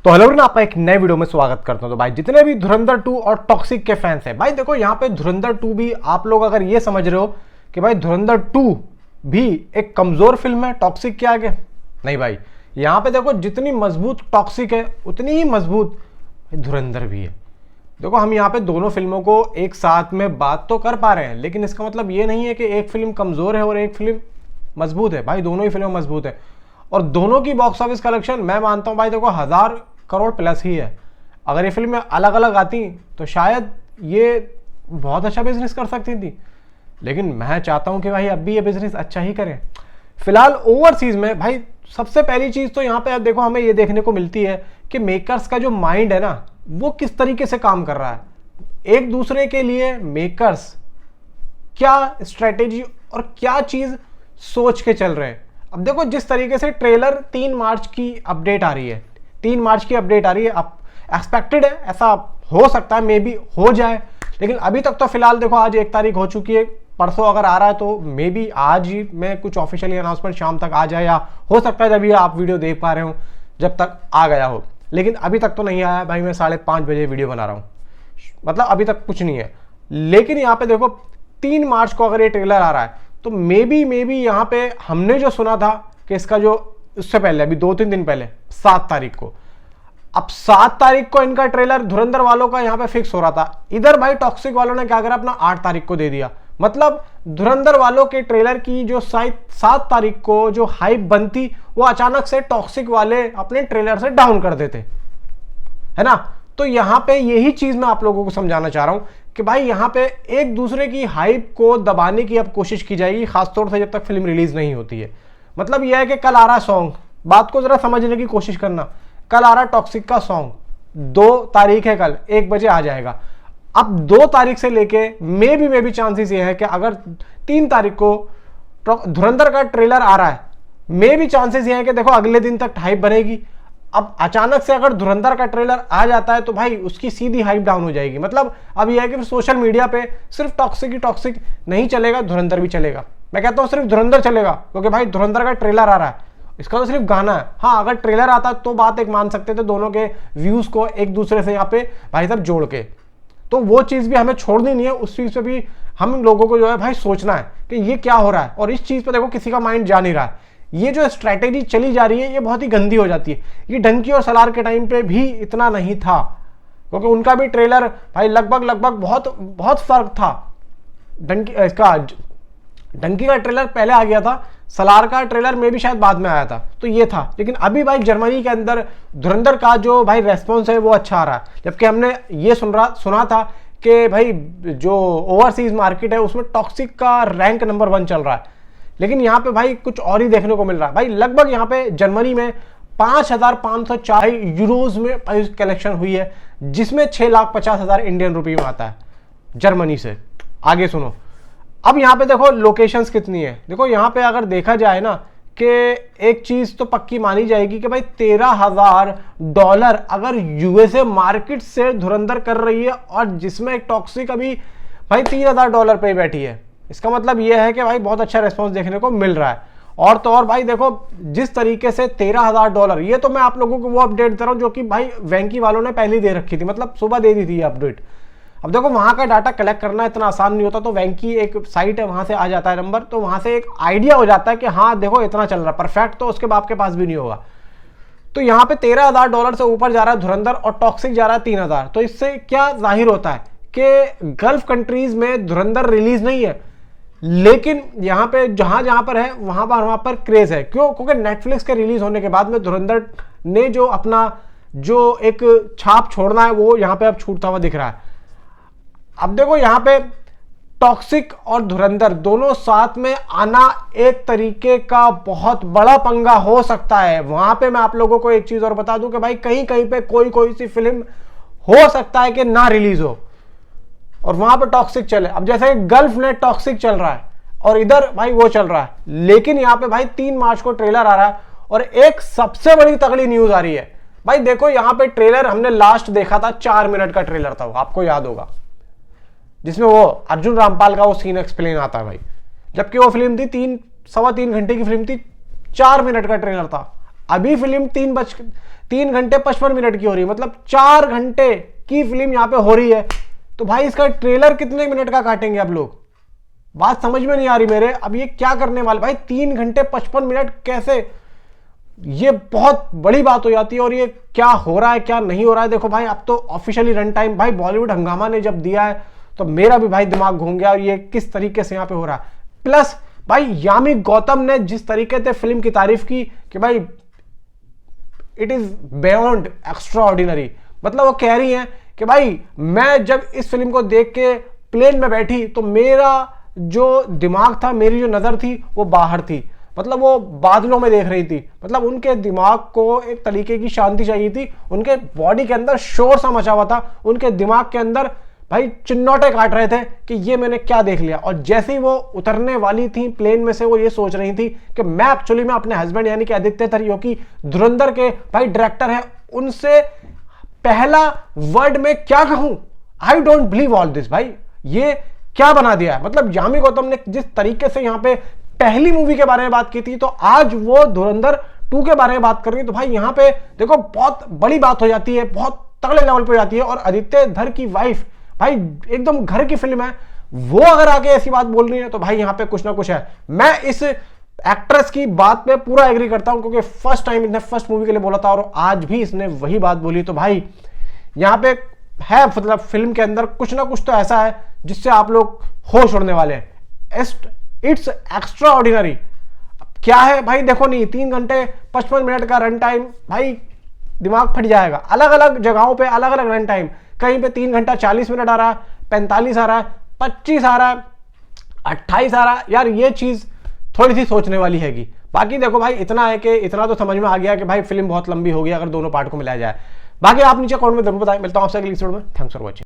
तो हेलो ना, आपका एक नए वीडियो में स्वागत करता हूं। तो भाई जितने भी धुरंधर 2 और टॉक्सिक के फैंस हैं, भाई देखो यहाँ पे धुरंधर 2 भी आप लोग अगर ये समझ रहे हो कि भाई धुरंधर 2 भी एक कमजोर फिल्म है टॉक्सिक के आगे, नहीं भाई। यहाँ पे देखो जितनी मजबूत टॉक्सिक है उतनी ही मजबूत धुरंधर भी है। देखो हम यहाँ पे दोनों फिल्मों को एक साथ में बात तो कर पा रहे हैं, लेकिन इसका मतलब ये नहीं है कि एक फिल्म कमजोर है और एक फिल्म मजबूत है। भाई दोनों ही फिल्में मजबूत है और दोनों की बॉक्स ऑफिस कलेक्शन मैं मानता हूँ भाई देखो 1000 करोड़ प्लस ही है। अगर ये फिल्में अलग अलग आती तो शायद ये बहुत अच्छा बिजनेस कर सकती थी, लेकिन मैं चाहता हूं कि भाई अब भी ये बिजनेस अच्छा ही करें। फिलहाल ओवरसीज में भाई सबसे पहली चीज तो यहाँ पे अब देखो हमें ये देखने को मिलती है कि मेकर्स का जो माइंड है ना वो किस तरीके से काम कर रहा है। एक दूसरे के लिए मेकर्स क्या स्ट्रेटेजी और क्या चीज सोच के चल रहे हैं। अब देखो जिस तरीके से ट्रेलर 3 मार्च की अपडेट आ रही है, 3 मार्च की अपडेट आ रही है, अब एक्सपेक्टेड है ऐसा हो सकता है मे बी हो जाए, लेकिन अभी तक तो फिलहाल देखो आज 1 तारीख हो चुकी है। परसों अगर आ रहा है तो मे बी आज ही में कुछ ऑफिशियली अनाउंसमेंट शाम तक आ जाए, या हो सकता है जब ये आप वीडियो देख पा रहे हो जब तक आ गया हो, लेकिन अभी तक तो नहीं आया भाई। मैं 5:30 बजे वीडियो बना रहा हूँ, मतलब अभी तक कुछ नहीं है। लेकिन यहाँ पे देखो 3 मार्च को अगर ये ट्रेलर आ रहा है तो मे बी यहाँ पे हमने जो सुना था कि इसका जो उससे पहले अभी 2-3 दिन पहले 7 तारीख को, अब 7 तारीख को इनका ट्रेलर धुरंधर वालों का यहाँ पे फिक्स हो रहा था। इधर भाई टॉक्सिक वालों ने क्या करा, अपना 8 तारीख को दे दिया। मतलब धुरंधर वालों के ट्रेलर की जो 7 तारीख को जो हाइप बनती वो अचानक से टॉक्सिक वाले अपने ट्रेलर से डाउन कर देते, है ना। तो यहाँ पे यही चीज मैं आप लोगों को समझाना चाह रहा हूं कि भाई यहाँ पे एक दूसरे की हाइप को दबाने की अब कोशिश की जाएगी, खासतौर से जब तक फिल्म रिलीज नहीं होती है। मतलब यह है कि कल आ रहा सॉन्ग, बात को जरा समझने की कोशिश करना। कल आ रहा टॉक्सिक का सॉन्ग, 2 तारीख है, कल 1 बजे आ जाएगा। अब 2 तारीख से लेके मे बी चांसेस ये है कि अगर 3 तारीख को धुरंधर का ट्रेलर आ रहा है, मे बी चांसेस ये है कि देखो अगले दिन तक हाइप बनेगी। अब अचानक से अगर धुरंधर का ट्रेलर आ जाता है तो भाई उसकी सीधी हाइप डाउन हो जाएगी। मतलब अब यह है कि सोशल मीडिया पे सिर्फ टॉक्सिक ही टॉक्सिक नहीं चलेगा, धुरंधर भी चलेगा। मैं कहता हूं सिर्फ धुरंधर चलेगा क्योंकि भाई धुरंधर का ट्रेलर आ रहा है, इसका तो सिर्फ गाना है। हाँ अगर ट्रेलर आता तो बात एक मान सकते थे, दोनों के व्यूज को एक दूसरे से यहाँ पे भाई साहब जोड़ के, तो वो चीज भी हमें छोड़नी नहीं है। उस चीज पे भी हम लोगों को जो है भाई सोचना है कि ये क्या हो रहा है, और इस चीज पे देखो किसी का माइंड जा नहीं रहा है। ये जो स्ट्रैटेजी चली जा रही है ये बहुत ही गंदी हो जाती है। ये डंकी और सलार के टाइम पे भी इतना नहीं था, क्योंकि उनका भी ट्रेलर भाई लगभग बहुत फर्क था। डंकी का ट्रेलर पहले आ गया था, सलार का ट्रेलर में भी शायद बाद में आया था, तो ये था। लेकिन अभी भाई जर्मनी के अंदर धुरंधर का जो भाई रेस्पॉन्स है वो अच्छा आ रहा है, जबकि हमने ये सुना था कि भाई जो ओवरसीज मार्केट है उसमें टॉक्सिक का रैंक नंबर 1 चल रहा है। लेकिन यहाँ पे भाई कुछ और ही देखने को मिल रहा है। भाई लगभग यहाँ पे जर्मनी में 5504 यूरोज में कलेक्शन हुई है, जिसमें 6,50,000 इंडियन रुपये में आता है जर्मनी से। आगे सुनो, अब यहाँ पे देखो लोकेशंस कितनी है। देखो यहाँ पे अगर देखा जाए ना कि एक चीज तो पक्की मानी जाएगी कि भाई $13,000 अगर यूएसए मार्केट से धुरंधर कर रही है, और जिसमें एक टॉक्सिक अभी भाई $3,000 पे बैठी है। इसका मतलब यह है कि भाई बहुत अच्छा रेस्पॉन्स देखने को मिल रहा है। और तो और भाई देखो जिस तरीके से $13,000, ये तो मैं आप लोगों को वो अपडेट दे रहा हूं जो कि भाई वैंकी वालों ने पहले दे रखी थी, मतलब सुबह दे दी थी ये अपडेट। अब देखो वहां का डाटा कलेक्ट करना इतना आसान नहीं होता, तो वैंकी एक साइट है, वहां से आ जाता है नंबर, तो वहां से एक आइडिया हो जाता है कि हाँ देखो इतना चल रहा है। परफेक्ट तो उसके बाप के पास भी नहीं होगा। तो यहाँ पे $13,000 से ऊपर जा रहा है धुरंधर, और टॉक्सिक जा रहा है 3,000। तो इससे क्या जाहिर होता है कि गल्फ कंट्रीज में धुरंधर रिलीज नहीं है, लेकिन यहाँ पे जहां पर है वहां पर क्रेज है। क्यों? क्योंकि नेटफ्लिक्स के रिलीज होने के बाद में धुरंधर ने जो अपना जो एक छाप छोड़ना है वो यहाँ पे अब छूटता हुआ दिख रहा है। अब देखो यहाँ पे टॉक्सिक और धुरंधर दोनों साथ में आना एक तरीके का बहुत बड़ा पंगा हो सकता है। वहां पे मैं आप लोगों को एक चीज और बता दूं कि भाई कहीं कहीं पे कोई सी फिल्म हो सकता है कि ना रिलीज हो और वहां पे टॉक्सिक चले। अब जैसे गल्फ ने टॉक्सिक चल रहा है और इधर भाई वो चल रहा है, लेकिन यहाँ पे भाई 3 मार्च को ट्रेलर आ रहा है। और एक सबसे बड़ी तगड़ी न्यूज आ रही है भाई, देखो यहाँ पे ट्रेलर हमने लास्ट देखा था 4 मिनट का ट्रेलर था, वो आपको याद होगा, जिसमें वो अर्जुन रामपाल का वो सीन एक्सप्लेन आता है भाई। जबकि वो फिल्म थी 3 सवा 3 घंटे की फिल्म थी, 4 मिनट का ट्रेलर था। अभी फिल्म 3 घंटे 55 मिनट की हो रही है, मतलब 4 घंटे की फिल्म यहां पे हो रही है। तो भाई इसका ट्रेलर कितने मिनट का काटेंगे आप लोग? बात समझ में नहीं आ रही मेरे। अब ये क्या करने वाले भाई, 3 घंटे 55 मिनट कैसे? ये बहुत बड़ी बात हो जाती है। और ये क्या हो रहा है क्या नहीं हो रहा है, देखो भाई अब तो ऑफिशियली रन टाइम भाई बॉलीवुड हंगामा ने जब दिया है तो मेरा भी भाई दिमाग घूम गया, और ये किस तरीके से यहां पे हो रहा है। प्लस भाई यामी गौतम ने जिस तरीके से फिल्म की तारीफ की कि भाई it is beyond extra ordinary, मतलब वो कह रही हैं कि भाई मैं जब इस फिल्म को देख के प्लेन में बैठी तो मेरा जो दिमाग था, मेरी जो नजर थी वो बाहर थी, मतलब वो बादलों में देख रही थी। मतलब उनके दिमाग को एक तरीके की शांति चाहिए थी, उनके बॉडी के अंदर शोर सा मचा हुआ था, उनके दिमाग के अंदर भाई चिन्नौटे काट रहे थे कि ये मैंने क्या देख लिया। और जैसे ही वो उतरने वाली थी प्लेन में से, वो ये सोच रही थी कि मैं एक्चुअली में अपने हस्बैंड यानी कि आदित्य थर, जो कि धुरंधर के भाई डायरेक्टर हैं, उनसे पहला वर्ड में क्या कहूं, I don't believe all this. भाई ये क्या बना दिया है? मतलब यामी गौतम ने जिस तरीके से यहां पे पहली मूवी के बारे में बात की थी, तो आज वो धुरंधर 2 के बारे में बात कर रही है। तो भाई यहां पे देखो बहुत बड़ी बात हो जाती है, बहुत तगड़े लेवल पे हो जाती है। और आदित्य धर की वाइफ भाई एकदम घर की फिल्म है, वो अगर आके ऐसी बात बोल रही है तो भाई यहां पे कुछ ना कुछ है। मैं इस एक्ट्रेस की बात पे पूरा एग्री करता हूं, क्योंकि फर्स्ट टाइम इसने फर्स्ट मूवी के लिए बोला था और आज भी इसने वही बात बोली। तो भाई यहां पे है, मतलब फिल्म के अंदर कुछ ना कुछ तो ऐसा है जिससे आप लोग होश उड़ने वाले हैं। It's extra ordinary. क्या है भाई, देखो नहीं 3 घंटे 55 मिनट का रन टाइम, भाई दिमाग फट जाएगा। अलग अलग जगहों पे अलग अलग रन टाइम, कहीं पे 3 घंटा 40 मिनट आ रहा है, 45 आ रहा है, 25 आ रहा है, 28 आ रहा है। यार ये चीज थोड़ी सी सोचने वाली हैगी। बाकी देखो भाई इतना है कि इतना तो समझ में आ गया कि भाई फिल्म बहुत लंबी हो गई अगर दोनों पार्ट को मिलाया जाए। बाकी आप नीचे कमेंट में जरूर बताएं। मिलता हूं आपसे अगली एपिसोड में। Thanks for watching.